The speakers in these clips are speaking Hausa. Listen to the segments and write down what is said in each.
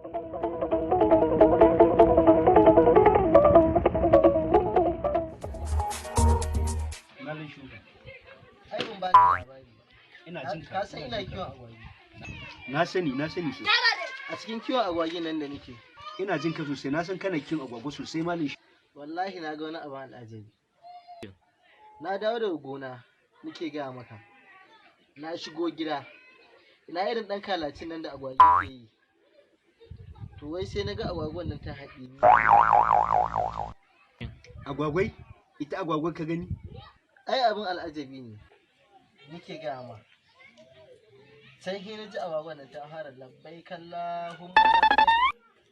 Malin shuka. Ai ban ba ka labari. Ina jin Ka san ina kiwon agwagi. Na sani sosai. A cikin kiwon agwagi nan da nake. Ina jin ka sosai, na san kana kiwon agwagwa sosai malin shuka. Wallahi na ga wani abu al'ajabi. Na dawo daga gona nake gaya maka. Na shigo gida. Ina irin ɗan kalacin nan da agwagi ke yi. To wai sai na ga agwagwan nan ta haɗe ni. Agwagwai? Ita agwagwai ka gani? Ai abin al'ajabi ne. Nake gaya ma. Sai ke na ji agwagwan nan ta fara labbai kallahumma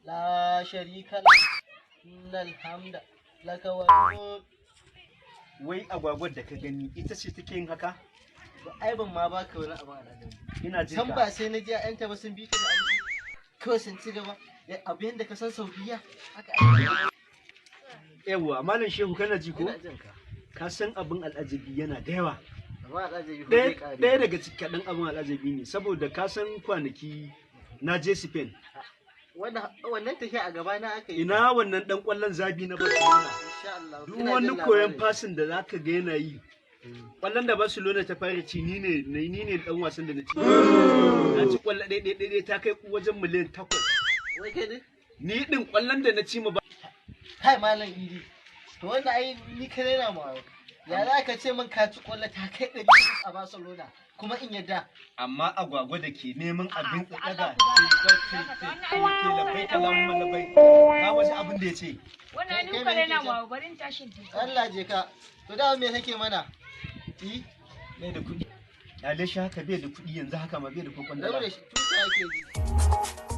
la sharika innal hamda laka wa Wai agwagwar da ka gani ita ce take yin haka? ai ban ma baka wani abin al'ajabi. Ina jin San ka. ba sai na ji ƴaƴanta ba sun bi ta da abinci. Kawai sun ci gaba. Abu yadda ka san Saudiya. Haka ake. Yawwa, Malam Shehu kana ji ko? Ina jin ka. Ka san abin al'ajabi yana da yawa. Amma al'ajabi ko zai ƙare. Ɗaya daga cikin kaɗan abin al'ajabi ne, saboda ka san kwanaki na je Spain. Wannan tafiya a gaba na aka yi. Ina wannan ɗan ƙwallon zabi na Barcelona. Insha Allah. Duk wani koyon fasin da zaka ga yana yi. Ƙwallon da Barcelona ta fara ci ni ne ɗan wasan da na ci. Na ci ƙwallo ɗaya ta kai wajen miliyan 8. Wai kai ne? Ni ɗin ƙwallon da na ci ma ba. Kai Malam Idi. To wanda ai ni ka rena ma. Ya za ka ce min ka ci ƙwallo ta kai 100 a Barcelona kuma in yadda. Amma agwagwa da ke neman abin daga ke labai kalamun labai. Ka wasu abin da ya ce. Wannan ni kare na ma barin tashin ta. Allah je ka. To da me kake mana? Bai da kuɗi. Yale shi haka bai da kuɗi yanzu haka ma bai da kokon da. Rabu da shi tusa ake ji.